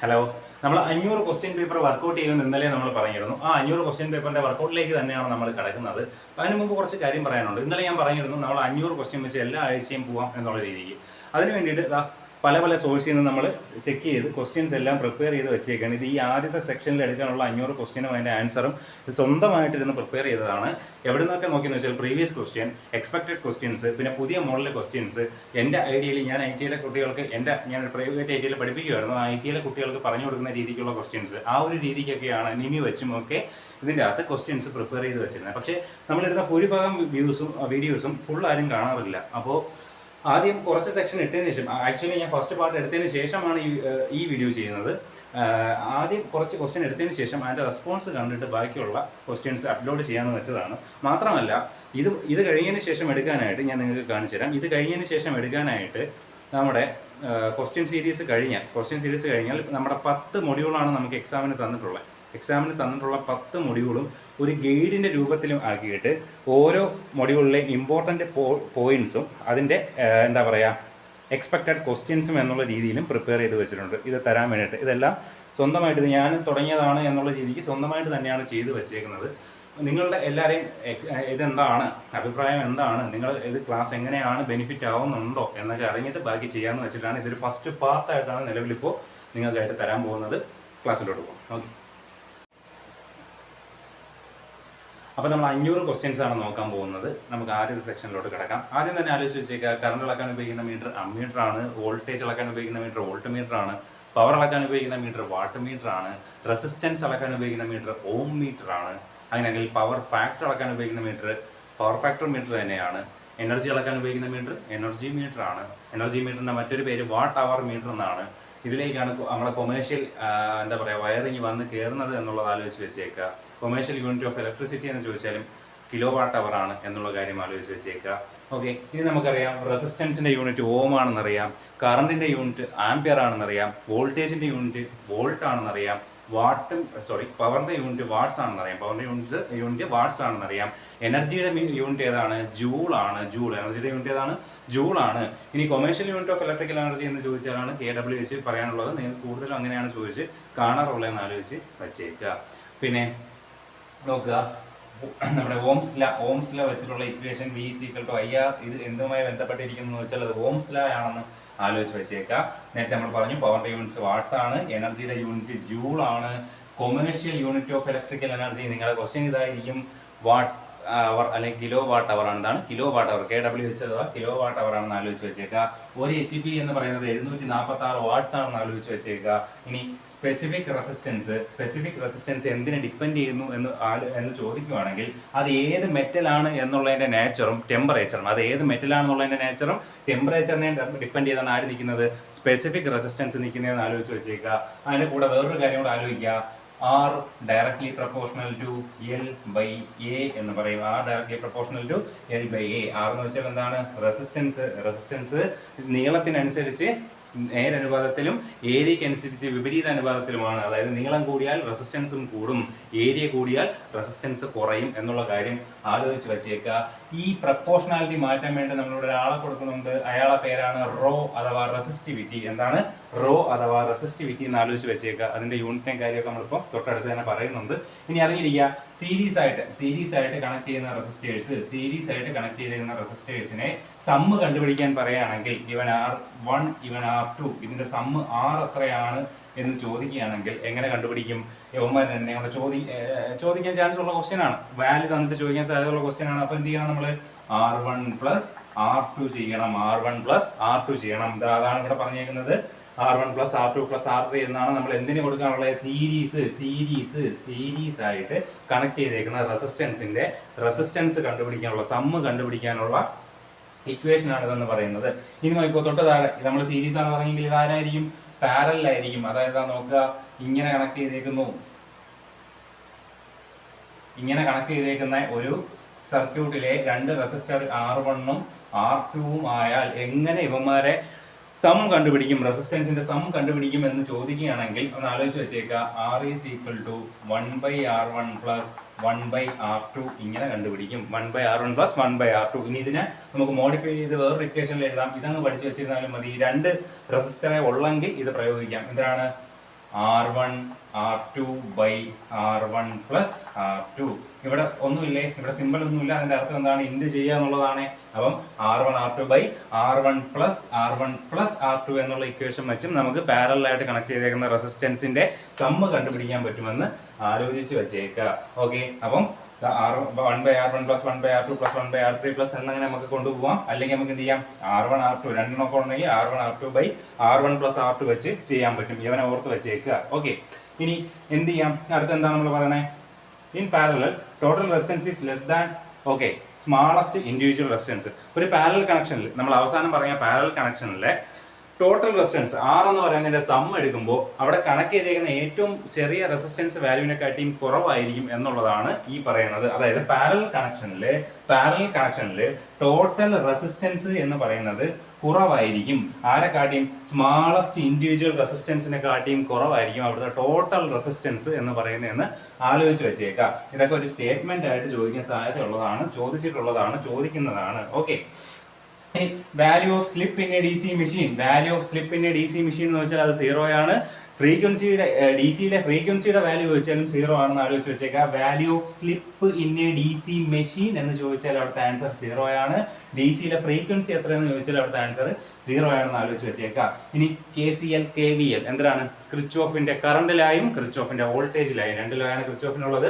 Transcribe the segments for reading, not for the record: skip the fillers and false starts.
Hello. നമ്മൾ 500 question paper work out ചെയ്യുമെന്ന് ഇന്നലെ നമ്മൾ പറഞ്ഞിരുന്നു. ആ 500 ക്വസ്റ്റ്യൻ പേപ്പറിന്റെ വർക്കൗട്ടിലേക്ക് തന്നെയാണ് നമ്മൾ കിടക്കുന്നത്. അതിന് മുമ്പ് കുറച്ച് കാര്യം പറയാനുണ്ട്. ഇന്നലെ ഞാൻ പറഞ്ഞിരുന്നു നമ്മൾ 500 ക്വസ്റ്റ്യൻ വെച്ച് എല്ലാ ആഴ്ചയും പോവാം എന്നുള്ള രീതിക്ക്. അതിന് വേണ്ടിയിട്ട് പല പല സോഴ്സിൽ നിന്ന് നമ്മൾ ചെക്ക് ചെയ്ത് ക്വസ്റ്റ്യൻസ് എല്ലാം പ്രിപ്പയർ ചെയ്ത് വെച്ചേക്കാണ്. ഇത് ഈ ആദ്യത്തെ സെക്ഷനിൽ എടുക്കാനുള്ള 500 ക്വസ്റ്റ്യനും അതിൻ്റെ ആൻസറും സ്വന്തമായിട്ടിരുന്ന് പ്രിപ്പയർ ചെയ്തതാണ്. എവിടെ നിന്നൊക്കെ നോക്കിയെന്ന് വെച്ചാൽ പ്രീവിയസ് ക്വസ്റ്റ്യൻ, എക്സ്പെക്റ്റഡ് ക്വസ്റ്റ്യൻസ്, പിന്നെ പുതിയ മോഡൽ ക്വസ്റ്റ്യൻസ്. എൻ്റെ ഐഡിയയിൽ ഞാൻ IT കുട്ടികൾക്ക് ഞാൻ പ്രൈവറ്റ് IT പഠിപ്പിക്കുമായിരുന്നു. ആ IT കുട്ടികൾക്ക് പറഞ്ഞു കൊടുക്കുന്ന രീതിക്കുള്ള ക്വസ്റ്റ്യൻസ് ആ ഒരു രീതിക്കൊക്കെയാണ് നിമി വെച്ചുമൊക്കെ ഇതിൻ്റെ അകത്ത് ക്വസ്റ്റ്യൻസ് പ്രിപ്പയർ ചെയ്ത് വെച്ചിരുന്നത്. പക്ഷേ നമ്മളിടുന്ന ഭൂരിഭാഗം വീഡിയോസും ഫുൾ ആരും കാണാറില്ല. അപ്പോൾ ആദ്യം കുറച്ച് സെക്ഷൻ ഇട്ടതിന് ശേഷം, ആക്ച്വലി ഞാൻ ഫസ്റ്റ് പാർട്ട് എടുത്തതിന് ശേഷമാണ് ഈ വീഡിയോ ചെയ്യുന്നത്. ആദ്യം കുറച്ച് ക്വസ്റ്റ്യൻ എടുത്തതിന് ശേഷം അതിൻ്റെ റെസ്പോൺസ് കണ്ടിട്ട് ബാക്കിയുള്ള ക്വസ്റ്റ്യൻസ് അപ്ലോഡ് ചെയ്യാമെന്ന് വെച്ചതാണ്. മാത്രമല്ല ഇത് കഴിഞ്ഞതിന് ശേഷം എടുക്കാനായിട്ട് ഞാൻ നിങ്ങൾക്ക് കാണിച്ചു തരാം. ഇത് കഴിഞ്ഞതിന് ശേഷം എടുക്കാനായിട്ട് നമ്മുടെ ക്വസ്റ്റ്യൻ സീരീസ് കഴിഞ്ഞാൽ നമ്മുടെ 10 മൊഡ്യൂളാണ് നമുക്ക് എക്സാമിന് തന്നിട്ടുള്ളത്. 10 മൊഡ്യൂളും ഒരു ഗൈഡിൻ്റെ രൂപത്തിലും ആക്കിയിട്ട് ഓരോ മൊഡ്യൂളിലെ ഇമ്പോർട്ടൻ്റ് പോയിന്റ്സും അതിൻ്റെ എന്താ പറയുക എക്സ്പെക്റ്റഡ് ക്വസ്റ്റ്യൻസും എന്നുള്ള രീതിയിലും പ്രിപ്പയർ ചെയ്ത് വെച്ചിട്ടുണ്ട്. ഇത് തരാൻ വേണ്ടിയിട്ട് ഇതെല്ലാം സ്വന്തമായിട്ട് ഇത് ഞാൻ തുടങ്ങിയതാണ് എന്നുള്ള രീതിക്ക് സ്വന്തമായിട്ട് തന്നെയാണ് ചെയ്ത് വെച്ചേക്കുന്നത്. നിങ്ങളുടെ എല്ലാവരെയും ഇതെന്താണ് അഭിപ്രായം, എന്താണ് നിങ്ങൾ ഇത് ക്ലാസ് എങ്ങനെയാണ് ബെനിഫിറ്റ് ആവുന്നുണ്ടോ എന്നൊക്കെ അറിഞ്ഞിട്ട് ബാക്കി ചെയ്യാമെന്ന് വെച്ചിട്ടാണ് ഇതൊരു ഫസ്റ്റ് പാർട്ടായിട്ടാണ് നിലവിലിപ്പോൾ നിങ്ങൾക്കായിട്ട് തരാൻ പോകുന്നത്. ക്ലാസ്സിലോട്ട് പോകാം. ഓക്കെ. അപ്പോൾ നമ്മൾ 500 ക്വസ്റ്റ്യൻസ് ആണ് നോക്കാൻ പോകുന്നത്. നമുക്ക് ആദ്യത്തെ സെക്ഷനിലോട്ട് കിടക്കാം. ആദ്യം തന്നെ ആലോചിച്ച് വെച്ചേക്കുക, കറണ്ട് അളക്കാൻ ഉപയോഗിക്കുന്ന മീറ്റർ അമ്മീറ്റർ ആണ്, വോൾട്ടേജ് അളക്കാൻ ഉപയോഗിക്കുന്ന മീറ്റർ വോൾട്ട് മീറ്റർ ആണ്, പവർ അളക്കാൻ ഉപയോഗിക്കുന്ന മീറ്റർ വാട്ട് മീറ്റർ ആണ്, റെസിസ്റ്റൻസ് അളക്കാൻ ഉപയോഗിക്കുന്ന മീറ്റർ ഓം മീറ്റർ ആണ്, അങ്ങനെയെങ്കിൽ പവർ ഫാക്ടർ അളക്കാൻ ഉപയോഗിക്കുന്ന മീറ്റർ പവർ ഫാക്ടർ മീറ്റർ തന്നെയാണ്, എനർജി അളക്കാൻ ഉപയോഗിക്കുന്ന മീറ്റർ എനർജി മീറ്റർ ആണ്. എനർജി മീറ്ററിൻ്റെ മറ്റൊരു പേര് വാട്ട് അവർ മീറ്റർ എന്നാണ്. ഇതിലേക്കാണ് നമ്മുടെ കൊമേഴ്ഷ്യൽ എന്താ പറയുക വയറിങ് വന്ന് കയറുന്നത് എന്നുള്ളത് ആലോചിച്ച് വെച്ചേക്കുക. കൊമേഴ്ഷ്യൽ യൂണിറ്റ് ഓഫ് ഇലക്ട്രിസിറ്റി എന്ന് ചോദിച്ചാലും കിലോ വാട്ട് അവർ ആണ് എന്നുള്ള കാര്യം ആലോചിച്ച് വെച്ചേക്കുക. ഓക്കെ. ഇനി നമുക്കറിയാം റെസിസ്റ്റൻസിൻ്റെ യൂണിറ്റ് ഓം ആണെന്നറിയാം, കറണ്ടിൻ്റെ യൂണിറ്റ് ആംപിയർ ആണെന്നറിയാം, വോൾട്ടേജിൻ്റെ യൂണിറ്റ് വോൾട്ട് ആണെന്നറിയാം, പവറിൻ്റെ യൂണിറ്റ് വാട്ട്സ് ആണെന്നറിയാം, യൂണിറ്റ് വാട്ട്സ് ആണെന്നറിയാം. എനർജിയുടെ യൂണിറ്റ് ഏതാണ്? ജൂൾ ആണ്. എനർജിയുടെ യൂണിറ്റ് ഏതാണ്? ജൂൾ ആണ്. ഇനി commercial unit of electrical energy എന്ന് ചോദിച്ചാലാണ് KW പറയാനുള്ളത്. നിങ്ങൾ കൂടുതലും അങ്ങനെയാണ് ചോദിച്ച് കാണാറുള്ളതെന്ന് ആലോചിച്ച് വച്ചേക്കുക. പിന്നെ നോക്കുക, നമ്മുടെ ഓംസ് ലാ വെച്ചിട്ടുള്ള ഇക്വേഷൻ V=IR ഇത് എന്തുമായി ബന്ധപ്പെട്ടിരിക്കുന്നു വെച്ചാൽ അത് ഓംസ് ലാ ആണെന്ന് ആലോചിച്ച് വെച്ചേക്കുക. നേരത്തെ നമ്മൾ പറഞ്ഞു പവറിന്റെ യൂണിറ്റ്സ് വാട്ട്സ് ആണ്, എനർജിയുടെ യൂണിറ്റ് ജൂൾ ആണ്. Commercial unit of electrical energy നിങ്ങളുടെ ക്വസ്റ്റ്യൻ ഇതായിരിക്കും, വാട്ട് അവർ അല്ലെങ്കിൽ കിലോ വാട്ട് അവർ ആണ്. എന്താണ് കിലോ വാട്ട് അവർ? KW അഥവാ കിലോ വാട്ട് അവർ ആണെന്ന് ആലോചിച്ച് വെച്ചേക്കുക. ഒരു HP എന്ന് പറയുന്നത് 746 വാട്ട്സ് ആണെന്ന് ആലോചിച്ച് വെച്ചേക്കുക. ഇനി സ്പെസിഫിക് റെസിസ്റ്റൻസ് എന്തിനെ ഡിപ്പെൻഡ് ചെയ്യുന്നു എന്ന് ചോദിക്കുകയാണെങ്കിൽ അത് ഏത് മെറ്റലാണ് എന്നുള്ളതിന്റെ നേച്ചറും ടെമ്പറേച്ചറും ടെമ്പറേച്ചറിനെ ഡിപ്പെൻഡ് ചെയ്താണ് ആര് നിൽക്കുന്നത്? സ്പെസിഫിക് റെസിസ്റ്റൻസ് നിൽക്കുന്നതെന്ന് ആലോചിച്ച് വെച്ചേക്കുക. അതിന്റെ കൂടെ വേറൊരു കാര്യം കൂടെ ആലോചിക്കുക, R directly proportional to L/A എന്ന് പറയും. R directly proportional to L/A. R എന്ന് വെച്ചാൽ എന്താണ്? റെസിസ്റ്റൻസ് നീളത്തിനനുസരിച്ച് നേരനുപാതത്തിലും ഏരിയയ്ക്ക് അനുസരിച്ച് വിപരീത അനുപാതത്തിലുമാണ്. അതായത് നീളം കൂടിയാൽ റെസിസ്റ്റൻസും കൂടും, ഏരിയ കൂടിയാൽ റെസിസ്റ്റൻസ് കുറയും എന്നുള്ള കാര്യം ആലോചിച്ച് വെച്ചേക്കുക. ഈ പ്രപ്പോർഷണാലിറ്റി മാറ്റാൻ വേണ്ടി നമ്മളിവിടെ ഒരാളെ കൊടുക്കുന്നുണ്ട്. അയാളെ പേരാണ് റോ അഥവാ റെസിസ്റ്റിവിറ്റി. എന്താണ്? റോ അഥവാ റെസിസ്റ്റിവിറ്റി എന്ന് ആലോചിച്ച് വെച്ചേക്കുക. അതിന്റെ യൂണിറ്റും കാര്യമൊക്കെ നമ്മളിപ്പോൾ തൊട്ടടുത്ത് തന്നെ പറയുന്നുണ്ട്. ഇനി അറിഞ്ഞിരിക്കുക, സീരീസ് ആയിട്ട് കണക്ട് ചെയ്യുന്ന റെസിസ്റ്റേഴ്സിനെ സമ്മ് കണ്ടുപിടിക്കാൻ പറയുകയാണെങ്കിൽ ഇവൻ R1 ഇവൻ R2 ഇതിന്റെ സമ്മ് R എത്രയാണ് എന്ന് ചോദിക്കുകയാണെങ്കിൽ എങ്ങനെ കണ്ടുപിടിക്കും? യവന്മാർ തന്നെ ചോദിക്കാൻ ചാൻസ് ഉള്ള ക്വസ്റ്റ്യൻ ആണ്, വാല്യൂ തന്നിട്ട് ചോദിക്കാൻ സാധ്യതയുള്ള ക്വസ്റ്റ്യൻ ആണ്. അപ്പൊ എന്ത് ചെയ്യണം? നമ്മള് R1 + R2 ചെയ്യണം. അതാണ് ഇവിടെ പറഞ്ഞേക്കുന്നത്. R1 + R2 + R3 എന്നാണ് നമ്മൾ എന്തിനു കൊടുക്കാനുള്ളത്? സീരീസ് ആയിട്ട് കണക്ട് ചെയ്തേക്കുന്ന റെസിസ്റ്റൻസ് കണ്ടുപിടിക്കാനുള്ള സമ്മ് കണ്ടുപിടിക്കാനുള്ള ഇക്വേഷൻ ആണ് ഇതെന്ന് പറയുന്നത്. ഇനി നോക്കിക്കോ, തൊട്ട് താഴെ നമ്മൾ സീരീസ് ആണ് പറഞ്ഞെങ്കിൽ ഇത് ആരായിരിക്കും? പാരലൽ ആയിരിക്കും. അതായത് നോക്കുക, ഇങ്ങനെ കണക്ട് ചെയ്തേക്കുന്ന ഒരു സർക്യൂട്ടിലെ 2 റെസിസ്റ്റർ R1ഉം R2ഉം ആയാൽ എങ്ങനെ ഇവന്മാരെ സം കണ്ടുപിടിക്കും, റെസിസ്റ്റൻസിന്റെ സം കണ്ടുപിടിക്കും എന്ന് ചോദിക്കുകയാണെങ്കിൽ ഒന്ന് ആലോചിച്ച് വെച്ചേക്കുക. R = 1/R1 + 1/R2 ഇങ്ങനെ കണ്ടുപിടിക്കും. 1/R1 + 1/R2. ഇനി ഇതിനെ നമുക്ക് മോഡിഫൈ ചെയ്ത് വേറൊരു ഇക്വേഷനിൽ എഴുതാം. ഇതങ്ങ് പഠിച്ചു വെച്ചിരുന്നാലും മതി. 2 റെസിസ്റ്ററെ ഉള്ളെങ്കിൽ ഇത് പ്രയോഗിക്കാം. എന്താണ്? R1 R2 by R1 plus R2. ഇവിടെ ഒന്നുമില്ലേ, ഇവിടെ സിമ്പിൾ ഒന്നുമില്ല. അതിന്റെ അർത്ഥം എന്താണ്? ഇൻഡ് ചെയ്യുക എന്നുള്ളതാണ്. അപ്പം R1 R2 by R1 plus R2 എന്നുള്ള ഇക്വേഷൻ വെച്ചും നമുക്ക് പാരലൽ ആയിട്ട് കണക്ട് ചെയ്തേക്കുന്ന റെസിസ്റ്റൻസിന്റെ സമ്മ് കണ്ടുപിടിക്കാൻ പറ്റുമെന്ന് ആലോചിച്ച് വെച്ചേക്കുക. ഓക്കെ, അപ്പം 1 by R1 plus 1 by R2 plus 1 by R3 plus എന്നങ്ങനെ നമുക്ക് കൊണ്ടുപോകാം. അല്ലെങ്കിൽ നമുക്ക് എന്ത് ചെയ്യാം, R1 R2 രണ്ടെണ്ണമൊക്കെ ഉണ്ടെങ്കിൽ R1 R2 by R1 plus R2 വെച്ച് ചെയ്യാൻ പറ്റും. ഇവനെ ഓർത്ത് വെച്ചേക്കുക. ഓക്കെ, ഇനി എന്ത് ചെയ്യാം, അടുത്ത് എന്താണ് നമ്മൾ പറയുന്നത്? In parallel total resistance is less than smallest individual resistance. ഒരു പാരലൽ കണക്ഷനിൽ നമ്മൾ അവസാനം പറഞ്ഞ പാരലൽ കണക്ഷനിലെ ടോട്ടൽ റെസിസ്റ്റൻസ് R എന്ന് പറയുന്നതിന്റെ സം എടുക്കുമ്പോൾ അവിടെ കണക്ട് ചെയ്തേക്കുന്ന ഏറ്റവും ചെറിയ റെസിസ്റ്റൻസ് വാല്യൂവിനെക്കാട്ടിയും കുറവായിരിക്കും എന്നുള്ളതാണ് ഈ പറയുന്നത്. അതായത് പാരലൽ കണക്ഷനില് ടോട്ടൽ റെസിസ്റ്റൻസ് എന്ന് പറയുന്നത് കുറവായിരിക്കും. ആരെക്കാട്ടിയും? സ്മാളസ്റ്റ് ഇൻഡിവിജ്വൽ റെസിസ്റ്റൻസിനെ കാട്ടിയും കുറവായിരിക്കും അവിടുത്തെ ടോട്ടൽ റെസിസ്റ്റൻസ് എന്ന് പറയുന്നതെന്ന് ആലോചിച്ച് വെച്ചേക്കാം. ഇതൊക്കെ ഒരു സ്റ്റേറ്റ്മെന്റ് ആയിട്ട് ചോദിക്കാൻ സാധ്യതയുള്ളതാണ്, ചോദിക്കുന്നതാണ്. Okay, value of slip in A DC machine. എന്ന് വെച്ചാൽ അത് 0 ആണ്. ഫ്രീക്വൻസിയുടെ DCയുടെ ഫ്രീക്വൻസിയുടെ വാല്യൂ ചോദിച്ചാലും 0 ആണെന്ന് ആലോചിച്ച് വെച്ചേക്കാം. Value of slip in A DC machine എന്ന് ചോദിച്ചാൽ അവിടുത്തെ ആൻസർ 0 ആണ്. DCയുടെ ഫ്രീക്വൻസി എത്രയെന്ന് ചോദിച്ചാൽ അവിടുത്തെ ആൻസർ 0 ആണെന്ന് ആലോചിച്ച് വെച്ചേക്കാം. ഇനി KCL KVL എന്താണ്? ക്രിച്ച്ഹോഫിന്റെ കറണ്ട് ലായും ക്രിച്ച്ഹോഫിന്റെ വോൾട്ടേജ് ലായും. രണ്ട് ലായാണ് ക്രിച്ച്ഹോഫിനുള്ളത്.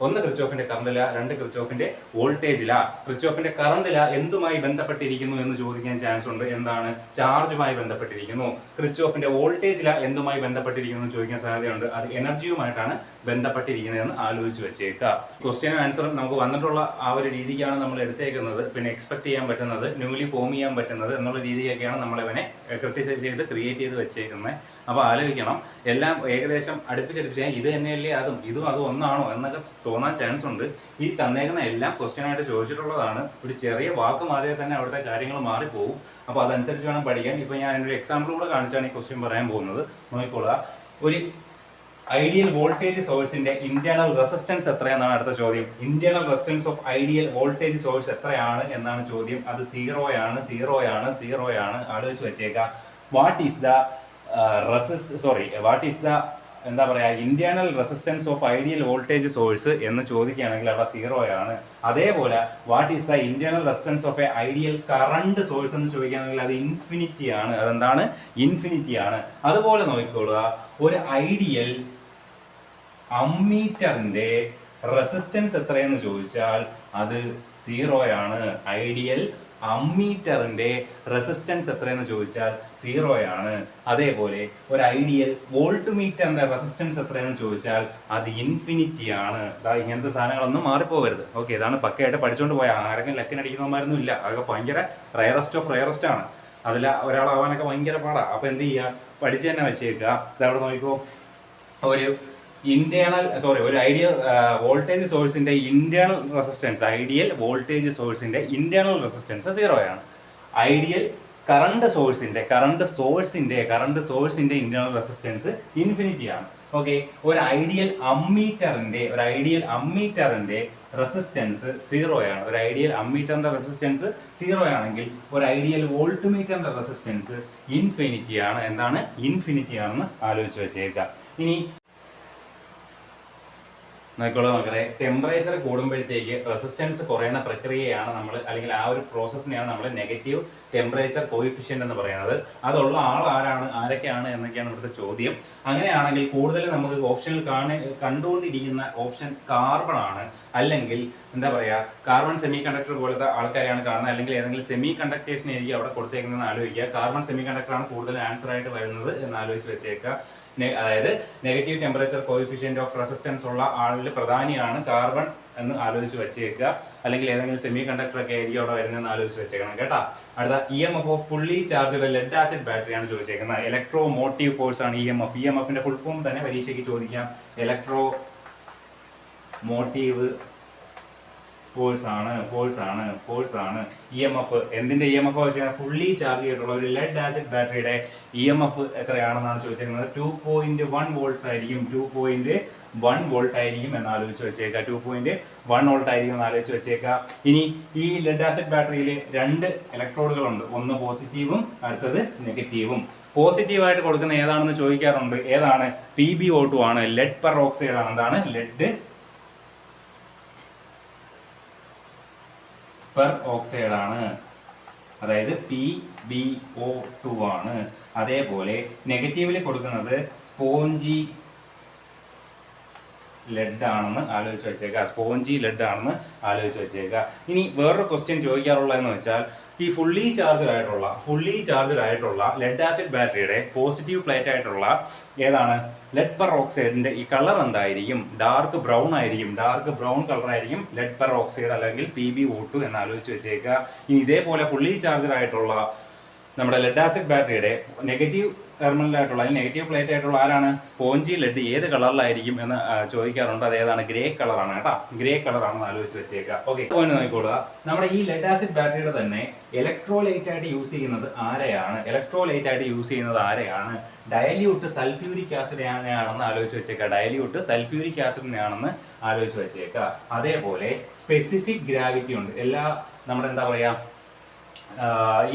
ഒന്ന് ക്രിച്ച്ഹോഫിന്റെ കറണ്ട് ലാ, രണ്ട് ക്രിച്ച്ഹോഫിന്റെ വോൾട്ടേജ് ലാ. ക്രിച്ച്ഹോഫിന്റെ കറണ്ട് ലാ എന്തുമായി ബന്ധപ്പെട്ടിരിക്കുന്നു എന്ന് ചോദിക്കാൻ ചാൻസ് ഉണ്ട്. എന്താണ്? ചാർജുമായി ബന്ധപ്പെട്ടിരിക്കുന്നു. ക്രിച്ച്ഹോഫിന്റെ വോൾട്ടേജ് ലാ എന്തുമായി ബന്ധപ്പെട്ടിരിക്കുന്നു എന്ന് ചോദിക്കാൻ സാധ്യതയുണ്ട്. അത് എനർജിയുമായിട്ടാണ് ബന്ധപ്പെട്ടിരിക്കുന്നതെന്ന് ആലോചിച്ച് വെച്ചേക്കുക. ക്വസ്റ്റ്യനും ആൻസറും നമുക്ക് വന്നിട്ടുള്ള ആ ഒരു രീതിക്കാണ് നമ്മൾ എടുത്തേക്കുന്നത്. പിന്നെ എക്സ്പെക്ട് ചെയ്യാൻ പറ്റുന്നത്, ന്യൂലി ഫോം ചെയ്യാൻ പറ്റുന്നത് എന്നുള്ള രീതിയൊക്കെയാണ് നമ്മൾ ഇവനെ ക്രിട്ടിസൈസ് ചെയ്ത് ക്രിയേറ്റ് ചെയ്ത് വെച്ചേക്കുന്നത്. അപ്പോൾ ആലോചിക്കണം, എല്ലാം ഏകദേശം അടുപ്പിച്ചടുപ്പിച്ച് ഇത് തന്നെയല്ലേ ഇതും അതും ഒന്നാണോ എന്നൊക്കെ തോന്നാൻ ചാൻസ് ഉണ്ട്. ഈ തന്നേക്കുന്ന എല്ലാം ക്വസ്റ്റ്യൻ ആയിട്ട് ചോദിച്ചിട്ടുള്ളതാണ്. ഒരു ചെറിയ വാക്ക് മാറിയാൽ തന്നെ അവിടുത്തെ കാര്യങ്ങൾ മാറിപ്പോകും. അപ്പോൾ അതനുസരിച്ച് വേണം പഠിക്കാൻ. ഇപ്പോൾ ഞാൻ എൻ്റെ ഒരു എക്സാമ്പിൾ കൂടെ കാണിച്ചാണ് ഈ ക്വസ്റ്റ്യൻ പറയാൻ പോകുന്നത്. നോക്കിക്കോളുക. ഒരു ഐഡിയൽ വോൾട്ടേജ് സോഴ്സിന്റെ ഇന്റേണൽ റെസിസ്റ്റൻസ് എത്രയെന്നാണ് അടുത്ത ചോദ്യം. Internal resistance of ideal voltage source എത്രയാണ് എന്നാണ് ചോദ്യം. അത് 0 ആണ്. ആലോചിച്ച് വെച്ചേക്കാം. വാട്ട് ഈസ് ദ എന്താ പറയാ, internal resistance of ideal voltage source എന്ന് ചോദിക്കുകയാണെങ്കിൽ അവിടെ 0 ആണ്. അതേപോലെ what is the internal resistance of A ideal current source എന്ന് ചോദിക്കുകയാണെങ്കിൽ അത് ഇൻഫിനിറ്റി ആണ്. അതെന്താണ്? ഇൻഫിനിറ്റി ആണ്. അതുപോലെ നോക്കിക്കോളുക, ഒരു ഐഡിയൽ അമ്മീറ്ററിന്റെ റെസിസ്റ്റൻസ് എത്രയെന്ന് ചോദിച്ചാൽ അത് 0 ആണ്. ഐഡിയൽ അമ്മീറ്ററിന്റെ റെസിസ്റ്റൻസ് എത്രയെന്ന് ചോദിച്ചാൽ 0 ആണ്. അതേപോലെ ഒരു ഐഡിയൽ വോൾട്ട് മീറ്ററിന്റെ റെസിസ്റ്റൻസ് എത്രയെന്ന് ചോദിച്ചാൽ അത് ഇൻഫിനിറ്റി ആണ്. ഇങ്ങനത്തെ സാധനങ്ങളൊന്നും മാറിപ്പോകരുത്. ഓക്കെ, ഇതാണ് പക്കയായിട്ട് പഠിച്ചുകൊണ്ട് പോയാൽ ആരെങ്കിലും ലക്കിനടിക്കുന്നവന്മാരൊന്നും ഇല്ല. അതൊക്കെ ഭയങ്കര റയറസ്റ്റ് ഓഫ് റയറസ്റ്റ് ആണ്. അതിൽ ഒരാളാവാനൊക്കെ ഭയങ്കര പാടാണ്. അപ്പൊ എന്ത് ചെയ്യുക, പഠിച്ചു തന്നെ വെച്ചേക്കുക. ഇതവിടെ നോക്കിക്കോ, ഒരു ഐഡിയൽ വോൾട്ടേജ് സോഴ്സിന്റെ ഇന്റേണൽ റെസിസ്റ്റൻസ്, ഐഡിയൽ വോൾട്ടേജ് സോഴ്സിന്റെ ഇന്റേണൽ റെസിസ്റ്റൻസ് 0 ആണ്. ഐഡിയൽ കറണ്ട് സോഴ്സിന്റെ ഇന്റേണൽ റെസിസ്റ്റൻസ് ഇൻഫിനിറ്റി ആണ്. ഓക്കെ, ഒരു ഐഡിയൽ അമ്മീറ്ററിന്റെ റെസിസ്റ്റൻസ് 0 ആണ്. ഒരു ഐഡിയൽ അമ്മീറ്ററിന്റെ റെസിസ്റ്റൻസ് 0 ആണെങ്കിൽ ഒരു ഐഡിയൽ വോൾട്ട് മീറ്ററിന്റെ റെസിസ്റ്റൻസ് ഇൻഫിനിറ്റി ആണ്. എന്താണ്? ഇൻഫിനിറ്റി ആണെന്ന് ആലോചിച്ച് വെച്ചേക്കുക. ഇനി നോക്കിക്കോളൂ മക്കളെ, ടെമ്പറേച്ചർ കൂടുമ്പോഴത്തേക്ക് റെസിസ്റ്റൻസ് കുറയുന്ന പ്രക്രിയയാണ് നമ്മൾ, അല്ലെങ്കിൽ ആ ഒരു പ്രോസസ്സിനെയാണ് നമ്മൾ നെഗറ്റീവ് ടെമ്പറേച്ചർ കോയിഫിഷ്യന്റ് എന്ന് പറയുന്നത്. അതുള്ള ആരൊക്കെയാണ് എന്നൊക്കെയാണ് ഇവിടുത്തെ ചോദ്യം. അങ്ങനെയാണെങ്കിൽ കൂടുതൽ നമുക്ക് ഓപ്ഷനിൽ കണ്ടുകൊണ്ടിരിക്കുന്ന ഓപ്ഷൻ കാർബൺ ആണ്. അല്ലെങ്കിൽ എന്താ പറയുക, കാർബൺ സെമി കണ്ടക്ടർ പോലത്തെ ആൾക്കാരെയാണ് കാണുന്നത്. അല്ലെങ്കിൽ ഏതെങ്കിലും സെമി കണ്ടക്ടേഴ്സിനെ ആയിരിക്കും അവിടെ കൊടുത്തേക്കുന്നതെന്ന് ആലോചിക്കുക. കാർബൺ സെമി കണ്ടക്ടർ ആണ് കൂടുതൽ ആൻസർ ആയിട്ട് വരുന്നത് എന്ന് ആലോചിച്ച് വെച്ചേക്കുക. അതായത് negative temperature coefficient of resistance ഉള്ള ആളിൽ പ്രധാനിയാണ് കാർബൺ എന്ന് ആലോചിച്ച് വെച്ചേക്കുക. അല്ലെങ്കിൽ ഏതെങ്കിലും സെമി കണ്ടക്ടർ ഒക്കെ ആയിരിക്കും അവിടെ വരുന്നതെന്ന് ആലോചിച്ച് വെച്ചേക്കണം കേട്ടോ. അടുത്ത EMF of fully charged lead acid battery ആണ് ചോദിച്ചേക്കുന്നത്. ഇലക്ട്രോ മോട്ടീവ് ഫോഴ്സ് ആണ് EMF. EMFന്റെ ഫുൾ ഫോം തന്നെ പരീക്ഷയ്ക്ക് ചോദിക്കാം. ഇലക്ട്രോ മോട്ടീവ് ഫോഴ്സ് ആണ്. EMF എന്തിന്റെ EMF വെച്ചാൽ ഫുള്ളി ചാർജ് ചെയ്തിട്ടുള്ള ഒരു ലെഡ് ആസിഡ് ബാറ്ററിയുടെ EMF എത്രയാണെന്നാണ് ചോദിച്ചിരിക്കുന്നത്. 2.1 വോൾട്ട്സ് ആയിരിക്കും. 2.1 വോൾട്ട് ആയിരിക്കും എന്ന് ആലോചിച്ച് വെച്ചേക്കുക. 2.1 വോൾട്ട് ആയിരിക്കും എന്ന് ആലോചിച്ച് വെച്ചേക്കുക. ഇനി ഈ ലെഡ് ആസിഡ് ബാറ്ററിയിൽ 2 ഇലക്ട്രോഡുകളുണ്ട്. ഒന്ന് പോസിറ്റീവും അടുത്തത് നെഗറ്റീവും. പോസിറ്റീവായിട്ട് കൊടുക്കുന്ന ഏതാണെന്ന് ചോദിക്കാറുണ്ട്. ഏതാണ്? PbO2 ആണ്. ലെഡ് പെറോക്സൈഡ് ആണ്. എന്താണ്? ലെഡ് പെറോക്സൈഡ് ആണ്. അതായത് PbO2 ആണ്. അതേപോലെ നെഗറ്റീവിൽ കൊടുക്കുന്നത് സ്പോഞ്ചി ലെഡ് ആണെന്ന് ആലോചിച്ച് വെച്ചേക്കുക. സ്പോഞ്ചി ലെഡ് ആണെന്ന് ആലോചിച്ച് വെച്ചേക്കുക. ഇനി വേറൊരു ക്വസ്റ്റ്യൻ ചോദിക്കാറുള്ളതെന്ന് വെച്ചാൽ ഈ ഫുള്ളി ചാർജ്ഡ് ആയിട്ടുള്ള ലെഡ് ആസിഡ് ബാറ്ററിയുടെ പോസിറ്റീവ് പ്ലേറ്റ് ആയിട്ടുള്ള ഏതാണ്? ലെഡ് പെറോക്സൈഡിന്റെ ഈ കളർ എന്തായിരിക്കും? ഡാർക്ക് ബ്രൗൺ ആയിരിക്കും. ഡാർക്ക് ബ്രൗൺ കളർ ആയിരിക്കും ലെഡ് പെറോക്സൈഡ് അല്ലെങ്കിൽ PbO2 എന്ന് ആലോചിച്ച് വെച്ചേക്കുക. ഇനി ഇതേപോലെ ഫുള്ളി ചാർജ്ഡ് ആയിട്ടുള്ള നമ്മുടെ ലെഡ് ആസിഡ് ബാറ്ററിയുടെ നെഗറ്റീവ് ടെർമിനലായിട്ടുള്ള അല്ലെങ്കിൽ നെഗറ്റീവ് പ്ലേറ്റ് ആയിട്ടുള്ള ആരാണ്? Spongy lead. ഏത് കളറിലായിരിക്കും എന്ന് ചോദിക്കാറുണ്ട്. അത് ഏതാണ്? ഗ്രേ കളറാണ് കേട്ടോ. ഗ്രേ കളറാണെന്ന് ആലോചിച്ച് വെച്ചേക്കുക. ഓക്കെ, പോയിന്റ് നോക്കിക്കോളുക. നമ്മുടെ ഈ ലെഡ് ആസിഡ് ബാറ്ററിയുടെ തന്നെ ഇലക്ട്രോലൈറ്റ് ആയിട്ട് യൂസ് ചെയ്യുന്നത് ആരെയാണ്? ഡയല്യൂട്ട് സൾഫ്യൂരിക് ആസിഡിനെയാണെന്ന് ആലോചിച്ച് വെച്ചേക്കുക. ഡയല്യൂട്ട് സൾഫ്യൂരിക് ആസിഡിനെയാണെന്ന് ആലോചിച്ച് വെച്ചേക്കുക. അതേപോലെ സ്പെസിഫിക് ഗ്രാവിറ്റി ഉണ്ട്. എല്ലാ നമ്മുടെ എന്താ പറയാ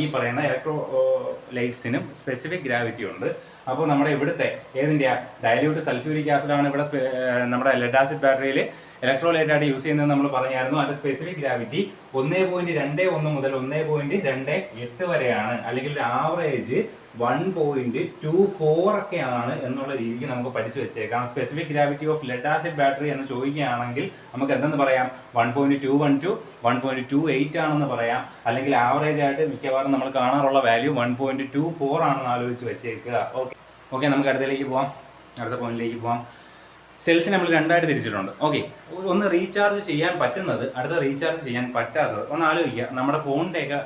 ഈ പറയുന്ന ഇലക്ട്രോലൈറ്റ്സിനും സ്പെസിഫിക് ഗ്രാവിറ്റി ഉണ്ട്. അപ്പോൾ നമ്മുടെ ഇവിടുത്തെ ഏതിൻ്റെ ഡയല്യൂട്ട് സൾഫ്യൂരിക് ആസിഡാണ് ഇവിടെ നമ്മുടെ ലെഡ് ആസിഡ് ബാറ്ററിയിൽ ഇലക്ട്രോലൈറ്റ് ആയിട്ട് യൂസ് ചെയ്യുന്നത് നമ്മൾ പറഞ്ഞായിരുന്നു. അതിന്റെ സ്പെസിഫിക് ഗ്രാവിറ്റി 1.21 മുതൽ 1.28 വരെയാണ്. അല്ലെങ്കിൽ ഒരു ആവറേജ് 1.24 ഒക്കെയാണ് എന്നുള്ള രീതിക്ക് നമുക്ക് പഠിച്ചു വെച്ചേക്കാം. Specific gravity of lead acid battery എന്ന് ചോദിക്കുകയാണെങ്കിൽ നമുക്ക് എന്തെന്ന് പറയാം? 1.21 to 1.28 ആണെന്ന് പറയാം. അല്ലെങ്കിൽ ആവറേജ് ആയിട്ട് മിക്കവാറും നമ്മൾ കാണാറുള്ള വാല്യൂ 1.24 ആണെന്ന് ആലോചിച്ച് വെച്ചേക്കുക. ഓക്കെ, നമുക്ക് അടുത്ത പോയിന്റിലേക്ക് പോവാം. സെൽസ് നമ്മൾ രണ്ടായിട്ട് തിരിച്ചിട്ടുണ്ട്. ഓക്കെ, ഒന്ന് റീചാർജ് ചെയ്യാൻ പറ്റുന്നത്, അടുത്ത റീചാർജ് ചെയ്യാൻ പറ്റാത്തത്. ഒന്ന് ആലോചിക്കുക. നമ്മുടെ ഫോണിൻ്റെയൊക്കെ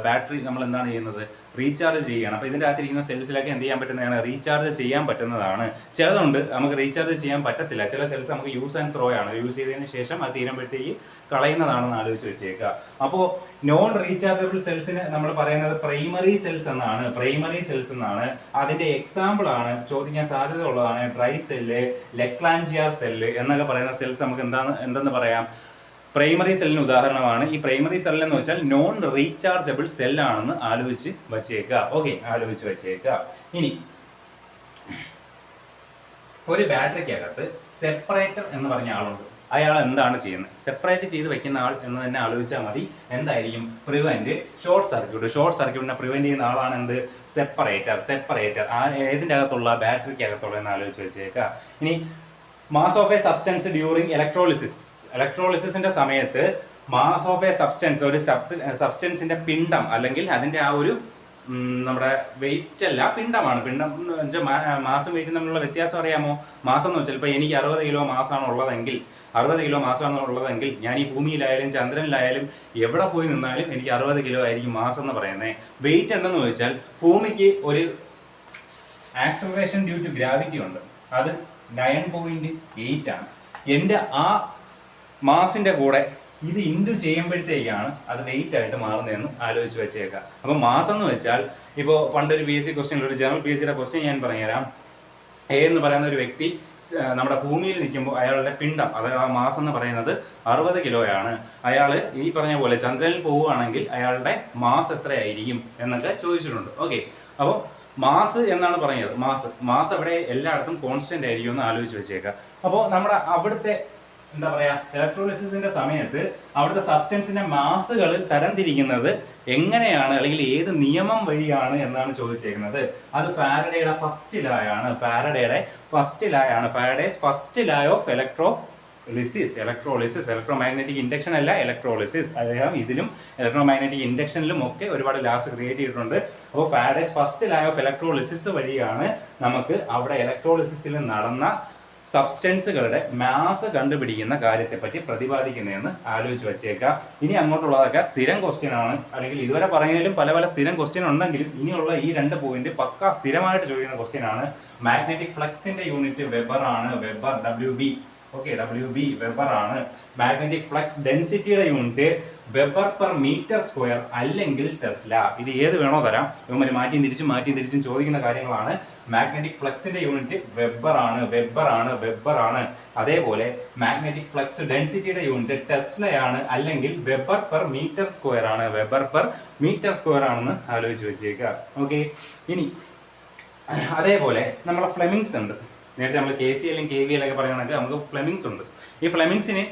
ബാറ്ററി നമ്മൾ എന്താണ് ചെയ്യുന്നത്? റീചാർജ് ചെയ്യുകയാണ്. അപ്പോൾ ഇതിൻ്റെ അകത്തിരിക്കുന്ന സെൽസിലൊക്കെ എന്ത് ചെയ്യാൻ പറ്റുന്നതാണ്? റീചാർജ് ചെയ്യാൻ പറ്റുന്നതാണ്. ചിലതുണ്ട് നമുക്ക് റീചാർജ് ചെയ്യാൻ പറ്റത്തില്ല. ചില സെൽസ് നമുക്ക് യൂസ് ആൻഡ് ത്രോ ആണ്. യൂസ് ചെയ്തതിന് ശേഷം അത് തീരുമ്പോഴത്തേക്ക് കളയുന്നതാണെന്ന് ആലോചിച്ച് വെച്ചേക്കുക. അപ്പോൾ നോൺ റീചാർജബിൾ സെൽസിന് നമ്മൾ പറയുന്നത് പ്രൈമറി സെൽസ് എന്നാണ്. അതിന്റെ എക്സാമ്പിൾ ആണ് ചോദിക്കാൻ സാധ്യത ഉള്ളതാണ് ഡ്രൈ സെല്ല്, ലെക്ലാഞ്ചിയാർ സെല്ല് എന്നൊക്കെ പറയുന്ന സെൽസ് നമുക്ക് എന്തെന്ന് പറയാം? പ്രൈമറി സെല്ലിന് ഉദാഹരണമാണ്. ഈ പ്രൈമറി സെൽ എന്ന് വെച്ചാൽ നോൺ റീചാർജബിൾ സെല്ലാണെന്ന് ആലോചിച്ച് വെച്ചേക്കുക. ഓക്കെ, ആലോചിച്ച് വെച്ചേക്കുക. ഇനി ഒരു ബാറ്ററിക്കകത്ത് സെപ്പറേറ്റർ എന്ന് പറഞ്ഞ ആളുണ്ട്. അയാൾ എന്താണ് ചെയ്യുന്നത്? സെപ്പറേറ്റ് ചെയ്ത് വെക്കുന്ന ആൾ എന്ന് തന്നെ ആലോചിച്ചാൽ മതി. എന്തായിരിക്കും? പ്രിവെന്റ് ഷോർട്ട് സർക്യൂട്ടിനെ പ്രിവെന്റ് ചെയ്യുന്ന ആളാണ് എന്ത്? സെപ്പറേറ്റർ. ഏതിൻ്റെ അകത്തുള്ള? ബാറ്ററിക്ക് അകത്തുള്ള എന്ന് ആലോചിച്ച് വെച്ചേക്കുക. ഇനി mass of a substance during ഇലക്ട്രോളിസിന്റെ സമയത്ത് മാസ് ഓഫ് എ സബ്സ്റ്റൻസ്, ഒരു സബ്സ്റ്റൻസിന്റെ പിണ്ഡം അല്ലെങ്കിൽ അതിന്റെ ആ ഒരു നമ്മുടെ വെയിറ്റ് അല്ല, പിണ്ഡമാണ്. പിണ്ഡം എന്ന് വെച്ചാൽ മാസം വെയിറ്റ് തമ്മിലുള്ള വ്യത്യാസം അറിയാമോ? മാസം എന്ന് വെച്ചാൽ ഇപ്പോൾ എനിക്ക് 60 കിലോ മാസമാണ് ഉള്ളതെങ്കിൽ ഞാൻ ഈ ഭൂമിയിലായാലും ചന്ദ്രനിലായാലും എവിടെ പോയി നിന്നാലും എനിക്ക് 60 കിലോ ആയിരിക്കും മാസം എന്ന് പറയുന്നത്. വെയിറ്റ് എന്തെന്ന് ചോദിച്ചാൽ ഭൂമിക്ക് ഒരു ആക്സലറേഷൻ ഡ്യൂ ടു ഗ്രാവിറ്റി ഉണ്ട്. അത് 9.8 ആണ്. എൻ്റെ ആ മാസിന്റെ കൂടെ ഇത് ഇൻഡു ചെയ്യുമ്പോഴത്തേക്കാണ് അത് വെയിറ്റ് ആയിട്ട് മാറുന്നതെന്ന് ആലോചിച്ച് വെച്ചേക്കാം. അപ്പം മാസം എന്ന് വെച്ചാൽ ഇപ്പോൾ പണ്ടൊരു PSC ക്വസ്റ്റ്യൻ, ഒരു ജനറൽ PSCയുടെ ക്വസ്റ്റ്യൻ ഞാൻ പറഞ്ഞുതരാം. എന്ന് പറയുന്ന ഒരു വ്യക്തി നമ്മുടെ ഭൂമിയിൽ നിൽക്കുമ്പോൾ അയാളുടെ പിണ്ഡം, അതായത് ആ മാസം എന്ന് പറയുന്നത് 60 കിലോയാണ്. അയാൾ ഈ പറഞ്ഞ പോലെ ചന്ദ്രനിൽ പോവുകയാണെങ്കിൽ അയാളുടെ മാസ് എത്രയായിരിക്കും എന്നൊക്കെ ചോദിച്ചിട്ടുണ്ട്. ഓക്കെ, അപ്പോൾ മാസ് എന്നാണ് പറഞ്ഞത്. മാസ് അവിടെ എല്ലായിടത്തും കോൺസ്റ്റന്റ് ആയിരിക്കും എന്ന് ആലോചിച്ച് വെച്ചേക്കാം. അപ്പോൾ നമ്മുടെ അവിടുത്തെ എന്താ പറയാ ഇലക്ട്രോളിസിന്റെ സമയത്ത് അവിടുത്തെ സബ്സ്റ്റൻസിന്റെ മാസുകൾ തരംതിരിക്കുന്നത് എങ്ങനെയാണ് അല്ലെങ്കിൽ ഏത് നിയമം വഴിയാണ് എന്നാണ് ചോദിച്ചേക്കുന്നത്. അത് ഫാരഡേയുടെ first Faraday's first law of electrolysis. Electromagnetic induction അല്ല, ഇലക്ട്രോളിസിസ്. അദ്ദേഹം ഇതിലും ഇലക്ട്രോമാഗ്നറ്റിക് ഇൻഡക്ഷനിലും ഒക്കെ ഒരുപാട് ലാസ് ക്രിയേറ്റ് ചെയ്തിട്ടുണ്ട്. അപ്പോൾ Faraday's first law of electrolysis വഴിയാണ് നമുക്ക് അവിടെ ഇലക്ട്രോളിസിസിൽ നടന്ന സബ്സ്റ്റൻസുകളുടെ മാസ് കണ്ടുപിടിക്കുന്ന കാര്യത്തെപ്പറ്റി പ്രതിപാദിക്കുന്നതെന്ന് ആലോചിച്ച് വെച്ചേക്കാം. ഇനി അങ്ങോട്ടുള്ളതൊക്കെ സ്ഥിരം ക്വസ്റ്റ്യൻ ആണ്. അല്ലെങ്കിൽ ഇതുവരെ പറഞ്ഞതിലും പല സ്ഥിരം ക്വസ്റ്റ്യൻ ഉണ്ടെങ്കിലും ഇനിയുള്ള ഈ 2 പോയിന്റ് പക്ക സ്ഥിരമായിട്ട് ചോദിക്കുന്ന ക്വസ്റ്റ്യൻ ആണ്. മാഗ്നറ്റിക് ഫ്ലക്സിന്റെ യൂണിറ്റ് വെബർ ആണ്. Weber WB okay, WB weber ആണ്. മാഗ്നറ്റിക് ഫ്ലക്സ് ഡെൻസിറ്റിയുടെ unit weber per metre square അല്ലെങ്കിൽ ടെസ്ല. ഇത് ഏത് വേണോ തരാം, ഇവന്മാർ മാറ്റി തിരിച്ചും ചോദിക്കുന്ന കാര്യങ്ങളാണ്. മാഗ്നറ്റിക് ഫ്ലക്സിന്റെ യൂണിറ്റ് വെബർ ആണ്. അതേപോലെ മാഗ്നറ്റിക് ഫ്ലക്സ് ഡെൻസിറ്റിയുടെ യൂണിറ്റ് ടെസ്ലയാണ്, അല്ലെങ്കിൽ വെബർ പെർ മീറ്റർ സ്ക്വയർ ആണെന്ന് ആലോചിച്ച് വെച്ചേക്കുക. ഓക്കെ, ഇനി അതേപോലെ നമ്മളെ ഫ്ലെമിങ്സ് ഉണ്ട്. നേരത്തെ നമ്മൾ KCL KVL ഒക്കെ പറയുകയാണെങ്കിൽ നമുക്ക് ഫ്ലെമിങ്സ് ഉണ്ട്. ഈ ഫ്ലെമിങ്സിന്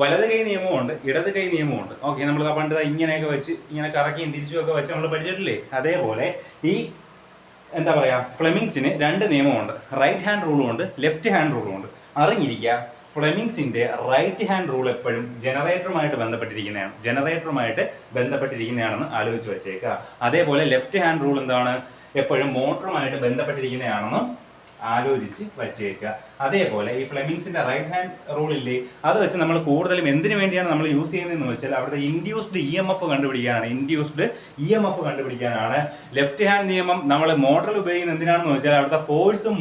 വലത് കൈ നിയമമുണ്ട്, ഇടത് കൈ നിയമമുണ്ട്. ഓക്കെ, നമ്മൾ പണ്ട് ഇങ്ങനെയൊക്കെ വെച്ച് ഇങ്ങനെ കറക്കിയും തിരിച്ചുമൊക്കെ വെച്ച് നമ്മൾ പഠിച്ചിട്ടില്ലേ? അതേപോലെ ഈ എന്താ പറയുക, ഫ്ലെമിങ്സിന് 2 നിയമമുണ്ട്. റൈറ്റ് ഹാൻഡ് റൂളും ഉണ്ട്, ലെഫ്റ്റ് ഹാൻഡ് റൂളും ഉണ്ട്. അറിഞ്ഞിരിക്കുക, ഫ്ലെമിങ്സിന്റെ റൈറ്റ് ഹാൻഡ് റൂൾ എപ്പോഴും ജനറേറ്ററുമായിട്ട് ബന്ധപ്പെട്ടിരിക്കുന്നതാണെന്ന് ആലോചിച്ച് വെച്ചേക്കുക. അതേപോലെ ലെഫ്റ്റ് ഹാൻഡ് റൂൾ എന്താണ്? എപ്പോഴും മോട്ടറുമായിട്ട് ബന്ധപ്പെട്ടിരിക്കുന്നതാണെന്ന് ആലോചിച്ച് വച്ചേക്കുക. അതേപോലെ ഈ ഫ്ലെമിങ്സിന്റെ റൈറ്റ് ഹാൻഡ് റൂൾ ഇല്ലേ, അത് വെച്ച് നമ്മൾ കൂടുതലും എന്തിനു വേണ്ടിയാണ് നമ്മൾ യൂസ് ചെയ്യുന്നതെന്ന് വെച്ചാൽ അവിടുത്തെ ഇൻഡ്യൂസ്ഡ് EMF കണ്ടുപിടിക്കാനാണ്. ലെഫ്റ്റ് ഹാൻഡ് നിയമം നമ്മൾ മോട്ടറിൽ ഉപയോഗിക്കുന്നത് എന്തിനാണെന്ന് വെച്ചാൽ അവിടുത്തെ ഫോഴ്സും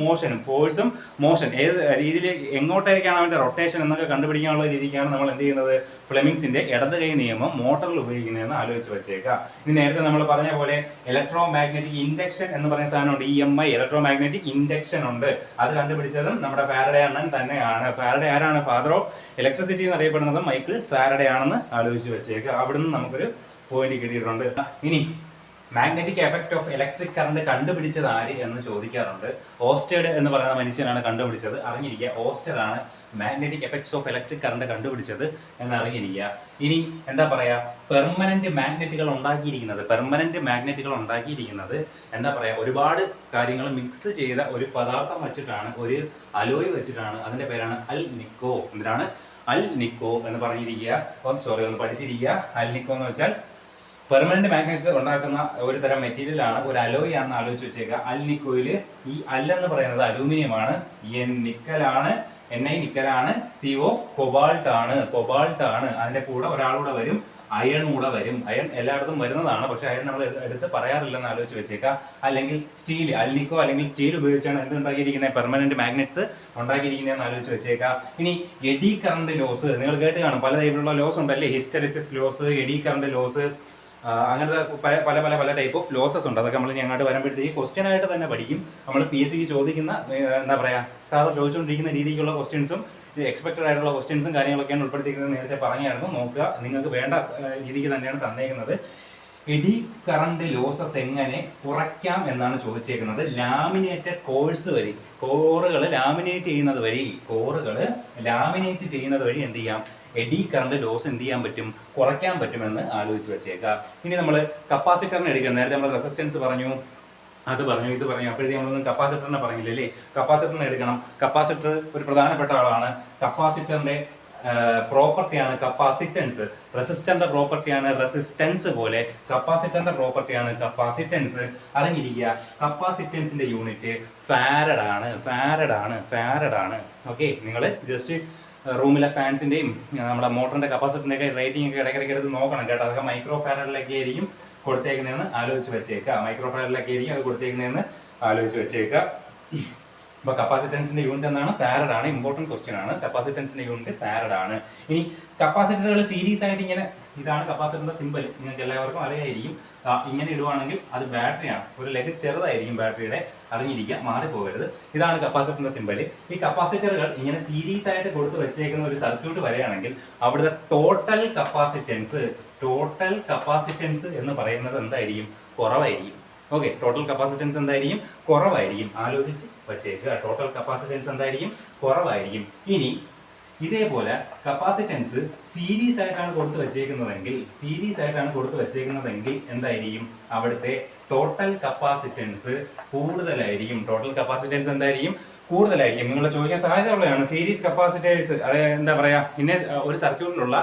മോഷൻ ഏത് രീതിയിൽ എങ്ങോട്ടേക്കാണ് അവന്റെ റൊട്ടേഷൻ എന്നൊക്കെ കണ്ടുപിടിക്കാനുള്ള രീതിക്കാണ് നമ്മൾ എന്ത് ചെയ്യുന്നത്, ഫ്ലെമിങ്സിന്റെ ഇടത് കൈ നിയമം മോട്ടറിൽ ഉപയോഗിക്കുന്നതെന്ന് ആലോചിച്ച് വെച്ചേക്കുക. ഇനി നേരത്തെ നമ്മൾ പറഞ്ഞ പോലെ ഇലക്ട്രോ മാഗ്നറ്റിക് ഇൻഡക്ഷൻ എന്ന് പറയുന്ന സാധനമുണ്ട്, EMI ഇലക്ട്രോ മാഗ്നറ്റിക് ഇൻഡക്ഷൻ ഉണ്ട്. അത് കണ്ടുപിടിച്ചതും നമ്മുടെ ഫാരഡേ അണ്ണൻ തന്നെയാണ്. ഫാരഡേ ആരാണ്? ഫാദർ ഓഫ് ഇലക്ട്രിസിറ്റി എന്നറിയപ്പെടുന്നത് മൈക്കിൾ ഫാരഡേ ആണെന്ന് ആലോചിച്ച് വെച്ചേക്കുക. അവിടുന്ന് നമുക്കൊരു പോയിന്റ് കിട്ടിയിട്ടുണ്ട്. ഇനി magnetic effect of electric current കണ്ടുപിടിച്ചത് ആര് എന്ന് ചോദിക്കാറുണ്ട്. ഓസ്റ്റേഡ് എന്ന് പറയുന്ന മനുഷ്യനാണ് കണ്ടുപിടിച്ചത്. അറിഞ്ഞിരിക്കുക, ഓസ്റ്റേഡ് ആണ് magnetic effects of electric current കണ്ടുപിടിച്ചത് എന്ന് അറിഞ്ഞിരിക്കുക. ഇനി എന്താ പറയാ, പെർമനന്റ് മാഗ്നറ്റുകൾ ഉണ്ടാക്കിയിരിക്കുന്നത് എന്താ പറയാ, ഒരുപാട് കാര്യങ്ങൾ മിക്സ് ചെയ്ത ഒരു പദാർത്ഥം വെച്ചിട്ടാണ്, ഒരു അലോയ് വെച്ചിട്ടാണ്. അതിന്റെ പേരാണ് അൽ നിക്കോ. എന്തിനാണ്? അൽ നിക്കോ എന്ന് പറഞ്ഞിരിക്കുക. ഒന്ന് പഠിച്ചിരിക്കുക. അൽ നിക്കോ എന്ന് വെച്ചാൽ പെർമനന്റ് മാഗ്നറ്റ്സ് ഉണ്ടാക്കുന്ന ഒരു തരം മെറ്റീരിയൽ ആണ്, ഒരു അലോയ് ആണെന്ന് ആലോചിച്ച് വെച്ചേക്കുക. അൽ നിക്കോയിൽ ഈ അൽ എന്ന് പറയുന്നത് അലൂമിനിയം ആണ്, നിക്കലാണ്, Ni നിക്കലാണ്, CO കൊബാൾട്ട് ആണ്. അതിന്റെ കൂടെ ഒരാളൂടെ വരും, അയൺ കൂടെ വരും. അയൺ എല്ലായിടത്തും വരുന്നതാണ്, പക്ഷെ അയൺ നമ്മൾ എടുത്ത് പറയാറില്ലെന്ന് ആലോചിച്ച് വെച്ചേക്കാം. അല്ലെങ്കിൽ സ്റ്റീൽ, അൽനിക്കോ അല്ലെങ്കിൽ സ്റ്റീൽ ഉപയോഗിച്ചാണ് എന്ത് ഉണ്ടാക്കിയിരിക്കുന്നത്, പെർമനന്റ് മാഗ്നറ്റ്സ് ഉണ്ടാക്കിയിരിക്കുന്നതെന്ന് ആലോചിച്ച് വെച്ചേക്കാം. ഇനി എഡി കറണ്ട് ലോസ് നിങ്ങൾ കേട്ട് കാണും. പല ടൈപ്പിലുള്ള ലോസ് ഉണ്ടല്ലേ, hysteresis loss, eddy current loss, അങ്ങനത്തെ പല ടൈപ്പ് ഓഫ് ലോസസ് ഉണ്ട്. അതൊക്കെ നമ്മൾ അങ്ങോട്ട് വരുമ്പോഴത്തേക്ക് ക്വസ്റ്റ്യൻ ആയിട്ട് തന്നെ പഠിക്കും. നമ്മൾ PSC ചോദിക്കുന്ന എന്താ പറയുക, സാധാരണ ചോദിച്ചുകൊണ്ടിരിക്കുന്ന രീതിക്കുള്ള ക്വസ്റ്റ്യൻസും എക്സ്പെക്റ്റഡ് ആയിട്ടുള്ള ക്വസ്റ്റ്യൻസും കാര്യങ്ങളൊക്കെയാണ് ഉൾപ്പെടുത്തിയിരിക്കുന്നത്. നേരത്തെ പറഞ്ഞായിരുന്നു, നോക്കുക, നിങ്ങൾക്ക് വേണ്ട രീതിക്ക് തന്നെയാണ് തന്നേക്കുന്നത്. എഡി കറണ്ട് ലോസസ് എങ്ങനെ കുറയ്ക്കാം എന്നാണ് ചോദിച്ചേക്കുന്നത്. ലാമിനേറ്റഡ് കോഴ്സ് വഴി, കോറുകൾ ലാമിനേറ്റ് ചെയ്യുന്നത് വഴി എന്ത് ചെയ്യാം, എഡി കറണ്ട് ലോസ് എന്ത് ചെയ്യാൻ പറ്റും, കുറയ്ക്കാൻ പറ്റുമെന്ന് ആലോചിച്ച് വെച്ചേക്കാം. ഇനി നമ്മൾ കപ്പാസിറ്ററിനെ എടുക്കണം. നേരത്തെ നമ്മൾ റെസിസ്റ്റൻസ് പറഞ്ഞു, ഇത് പറഞ്ഞു. അപ്പോഴത്തേക്കും നമ്മളൊന്നും കപ്പാസിറ്ററിനെ പറഞ്ഞില്ലേ. കപ്പാസിറ്ററിനെ എടുക്കണം. കപ്പാസിറ്റർ ഒരു പ്രധാനപ്പെട്ട ആളാണ്. കപ്പാസിറ്ററിന്റെ പ്രോപ്പർട്ടിയാണ് കപ്പാസിറ്റൻസ്. റെസിസ്റ്ററിന്റെ പ്രോപ്പർട്ടിയാണ് റെസിസ്റ്റൻസ് പോലെ കപ്പാസിറ്ററിന്റെ പ്രോപ്പർട്ടിയാണ് കപ്പാസിറ്റൻസ്. അറിഞ്ഞിരിക്കുക, കപ്പാസിറ്റൻസിന്റെ യൂണിറ്റ് ഫാരഡ് ആണ്. ഓക്കെ, നിങ്ങൾ ജസ്റ്റ് റൂമിലെ ഫാൻസിന്റെയും നമ്മുടെ മോട്ടറിന്റെ കപ്പാസിറ്ററിന്റെ ഒക്കെ റേറ്റിംഗ് ഒക്കെ ഇടയ്ക്കിടയ്ക്ക് എടുത്ത് നോക്കണം കേട്ടോ. അതൊക്കെ മൈക്രോ ഫാരഡിലൊക്കെ ആയിരിക്കും കൊടുത്തേക്കുന്നതെന്ന് ആലോചിച്ച് വെച്ചേക്കാം. അത് കൊടുത്തേക്കുന്നതെന്ന് ആലോചിച്ച് വെച്ചേക്കാം. അപ്പൊ കപ്പാസിറ്റൻസിന്റെ യൂണിറ്റ് എന്താണ്? ഫാരഡ് ആണ്. ഇമ്പോർട്ടന്റ് ക്വസ്റ്റ്യൻ ആണ്. കപ്പാസിറ്റൻസിന്റെ യൂണിറ്റ് ഫാരഡ് ആണ്. ഇനി കപ്പാസിറ്ററുകൾ സീരീസ് ആയിട്ട് ഇങ്ങനെ, ഇതാണ് കപ്പാസിറ്ററിന്റെ സിമ്പിൾ, നിങ്ങൾക്ക് എല്ലാവർക്കും അറിയായിരിക്കും. ഇങ്ങനെ ഇടുവാണെങ്കിൽ അത് ബാറ്ററിയാണ്. ഒരു ലെഗ് ചെറുതായിരിക്കും ബാറ്ററിയുടെ, അറിഞ്ഞിരിക്കുക, മാറിപ്പോകരുത്. ഇതാണ് കപ്പാസിറ്ററിന്റെ സിമ്പിൾ. ഈ കപ്പാസിറ്ററുകൾ ഇങ്ങനെ സീരീസ് ആയിട്ട് കൊടുത്ത് വെച്ചേക്കുന്ന ഒരു സർക്യൂട്ട് വരികയാണെങ്കിൽ അവിടുത്തെ ടോട്ടൽ കപ്പാസിറ്റൻസ് എന്ന് പറയുന്നത് എന്തായിരിക്കും? കുറവായിരിക്കും. ഓക്കെ, ടോട്ടൽ കപ്പാസിറ്റൻസ് എന്തായിരിക്കും? കുറവായിരിക്കും. ആലോചിച്ച് വച്ചേക്കുക, ടോട്ടൽ കപ്പാസിറ്റൻസ് എന്തായിരിക്കും? കുറവായിരിക്കും. ഇനി ഇതേപോലെ കപ്പാസിറ്റൻസ് സീരീസ് ആയിട്ടാണ് കൊടുത്തു വെച്ചേക്കുന്നതെങ്കിൽ എന്തായിരിക്കും? അവിടുത്തെ ടോട്ടൽ കപ്പാസിറ്റൻസ് കൂടുതലായിരിക്കും. നിങ്ങൾ ചോദിക്കാൻ സാധ്യതയുള്ളതാണ്. സീരീസ് കപ്പാസിറ്റേഴ്സ്, എന്താ പറയാ, പിന്നെ ഒരു സർക്യൂട്ടിലുള്ള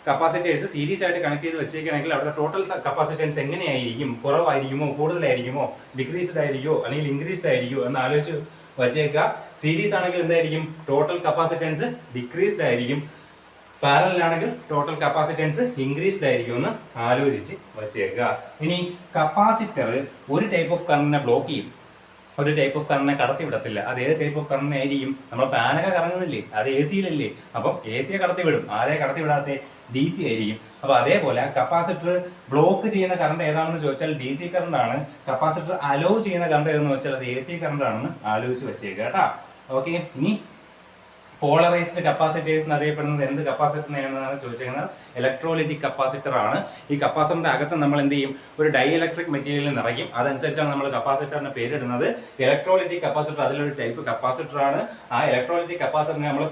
കപ്പാസിറ്റേഴ്സ് സീരീസ് ആയിട്ട് കണക്ട് ചെയ്ത് വെച്ചേക്കുകയാണെങ്കിൽ അവിടുത്തെ ടോട്ടൽ കപ്പാസിറ്റൻസ് എങ്ങനെയായിരിക്കും? കുറവായിരിക്കുമോ, കൂടുതലായിരിക്കുമോ, ഡിക്രീസ്ഡ് ആയിരിക്കുമോ, അല്ലെങ്കിൽ ഇൻക്രീസ്ഡ് ആയിരിക്കുമോ എന്ന് ആലോചിച്ച് വച്ചേക്കുക. സീരീസ് ആണെങ്കിൽ എന്തായിരിക്കും? ടോട്ടൽ കപ്പാസിറ്റൻസ് ഡിക്രീസ്ഡ് ആയിരിക്കും. പാരലൽ ആണെങ്കിൽ ടോട്ടൽ കപ്പാസിറ്റൻസ് ഇൻക്രീസ്ഡ് ആയിരിക്കും എന്ന് ആലോചിച്ച് വച്ചേക്കുക. ഇനി കപ്പാസിറ്റർ ഒരു ടൈപ്പ് ഓഫ് കറണ്ടിനെ ബ്ലോക്ക് ചെയ്യും. ഒരു ടൈപ്പ് ഓഫ് കറണ്ടിനെ കടത്തി വിടത്തില്ല. അത് ഏത് ടൈപ്പ് ഓഫ് കറണ്ട് ആയിരിക്കും? നമ്മൾ ഫാനൊക്കെ കറങ്ങുന്നില്ലേ, അത് എ സിയിലല്ലേ. അപ്പം എ സിയെ കടത്തി വിടും. ആരെ കടത്തി വിടാത്ത? ഡി സി ആയിരിക്കും. അപ്പൊ അതേപോലെ കപ്പാസിറ്റർ ബ്ലോക്ക് ചെയ്യുന്ന കറണ്ട് ഏതാണെന്ന് ചോദിച്ചാൽ ഡി സി കറണ്ട് ആണ്. കപ്പാസിറ്റർ അലോ ചെയ്യുന്ന കറണ്ട് ഏതെന്ന് വെച്ചാൽ അത് എ സി കറണ്ട് ആണെന്ന് ആലോചിച്ച് വെച്ചേക്കുക കേട്ടാ. ഓക്കെ, ഇനി പോളറൈസ്ഡ് കപ്പാസിറ്റേഴ്സ് എന്നറിയപ്പെടുന്നത് എന്ത് കപ്പാസിറ്ററിനെയാണെന്നാണ് ചോദിച്ചിരിക്കുന്നത്. ഇലക്ട്രോലിറ്റിക് കപ്പാസിറ്റർ ആണ്. ഈ കപ്പാസിറ്ററിന്റെ അകത്ത് നമ്മൾ എന്ത് ചെയ്യും? ഒരു ഡൈ ഇലക്ട്രിക് മെറ്റീരിയൽ നിറയ്ക്കും. അതനുസരിച്ചാണ് നമ്മൾ കപ്പാസിറ്ററിന് പേരിടുന്നത്. ഇലക്ട്രോലിറ്റിക് കപ്പാസിറ്റർ അതിലൊരു ടൈപ്പ് കപ്പാസിറ്റർ ആണ്. ആ ഇലക്ട്രോലിറ്റിക് കപ്പാസിറ്ററിനെ നമ്മൾ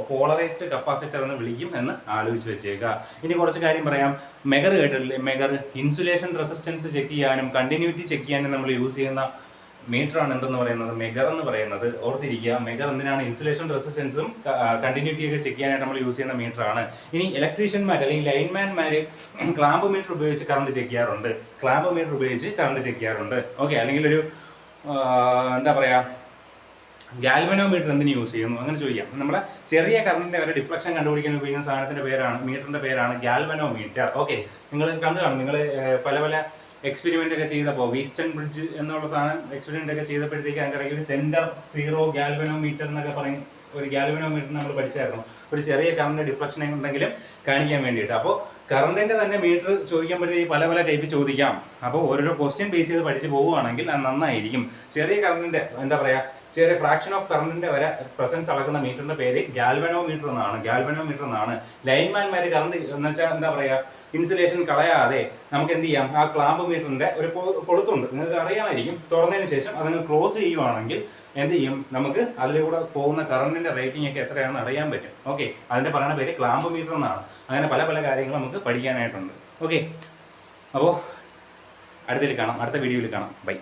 പോളറൈസ്ഡ് കപ്പാസിറ്റർ എന്ന് വിളിക്കും എന്ന് ആലോചിച്ച് വെച്ചേക്കുക. ഇനി കുറച്ച് കാര്യം പറയാം. മെഗർ കേട്ടിട്ടില്ലേ? മെഗർ ഇൻസുലേഷൻ റെസിസ്റ്റൻസ് ചെക്ക് ചെയ്യാനും കണ്ടിന്യൂറ്റി ചെക്ക് ചെയ്യാനും നമ്മൾ യൂസ് ചെയ്യുന്ന മീറ്റർ ആണ് എന്തെന്ന് പറയുന്നത്? മെഗർ എന്ന് പറയുന്നത്. ഓർത്തിരിക്കുക, മെഗർ എന്തിനാണ്? ഇൻസുലേഷൻ റെസിസ്റ്റൻസും കണ്ടിന്യൂറ്റി ഒക്കെ ചെക്ക് ചെയ്യാനായിട്ട് നമ്മൾ യൂസ് ചെയ്യുന്ന മീറ്റർ ആണ്. ഇനി ഇലക്ട്രീഷ്യന്മാർ അല്ലെങ്കിൽ ലൈൻമാൻമാര് ക്ലാമ്പ് മീറ്റർ ഉപയോഗിച്ച് കറണ്ട് ചെക്ക് ചെയ്യാറുണ്ട്. ക്ലാമ്പ് മീറ്റർ ഉപയോഗിച്ച് കറണ്ട് ചെക്ക് ചെയ്യാറുണ്ട്. ഓക്കെ, അല്ലെങ്കിൽ ഒരു എന്താ പറയാ, ഗാൽവനോമീറ്റർ എന്തിനു യൂസ് ചെയ്യുന്നു അങ്ങനെ ചോദിക്കാം. നമ്മളെ ചെറിയ കറണ്ടിന്റെ വരെ ഡിഫ്ലക്ഷൻ കണ്ടുപിടിക്കാൻ ഉപയോഗിക്കുന്ന സാധനത്തിന്റെ പേരാണ്, മീറ്ററിന്റെ പേരാണ് ഗാൽവനോമീറ്റർ. ഓക്കെ, നിങ്ങൾ കണ്ടു കാണും. നിങ്ങൾ പല പല എക്സ്പെരിമെന്റ് ഒക്കെ ചെയ്തപ്പോൾ വീസ്റ്റൺ ബ്രിഡ്ജ് എന്നുള്ള സാധനം എക്സ്പെരിമെന്റ് ഒക്കെ ചെയ്തപ്പോഴത്തേക്ക് അതിൻ്റെ ഇടയ്ക്ക് സെന്റർ സീറോ ഗാൽവനോമീറ്റർ എന്നൊക്കെ പറയും. ഒരു ഗാൽവനോമീറ്റർ നമ്മൾ പഠിച്ചായിരുന്നു. ഒരു ചെറിയ കറണ്ട് ഡിഫ്ലക്ഷൻ ഉണ്ടെങ്കിലും കാണിക്കാൻ വേണ്ടിയിട്ട്. അപ്പോൾ കറണ്ടിന്റെ തന്നെ മീറ്റർ ചോദിക്കുമ്പോഴത്തേക്ക് പല പല ടൈപ്പ് ചോദിക്കാം. അപ്പോൾ ഓരോരോ ക്വസ്റ്റ്യൻ ബേസ് ചെയ്ത് പഠിച്ച് പോവുകയാണെങ്കിൽ അത് നന്നായിരിക്കും. ചെറിയ കറണ്ടിന്റെ എന്താ പറയാ, ചെറിയ ഫ്രാക്ഷൻ ഓഫ് കറണ്ടിന്റെ വരെ പ്രസൻസ് അളക്കുന്ന മീറ്ററിന്റെ പേര് ഗാൽവനോമീറ്റർ എന്നാണ്. ഗാൽവനോമീറ്റർ എന്നാണ്. ലൈൻമാൻമാര് കറണ്ട് എന്ന് വെച്ചാൽ എന്താ പറയാ, ഇൻസുലേഷൻ കളയാതെ നമുക്ക് എന്ത് ചെയ്യാം? ആ ക്ലാമ്പ് മീറ്ററിന്റെ ഒരു കൊളുത്തുണ്ട്, നിങ്ങൾക്ക് അറിയാമായിരിക്കും. തുറന്നതിന് ശേഷം അതങ്ങ് ക്ലോസ് ചെയ്യുവാണെങ്കിൽ എന്ത് ചെയ്യും? നമുക്ക് അതിലൂടെ പോകുന്ന കറണ്ടിന്റെ റേറ്റിംഗ് ഒക്കെ എത്രയാണെന്ന് അറിയാൻ പറ്റും. ഓക്കെ, അതിന്റെ പറയുന്ന പേര് ക്ലാമ്പ് മീറ്റർ എന്നാണ്. അങ്ങനെ പല പല കാര്യങ്ങൾ നമുക്ക് പഠിക്കാനായിട്ടുണ്ട്. ഓക്കെ, അപ്പോൾ അടുത്ത വീഡിയോയിൽ കാണാം. ബൈ.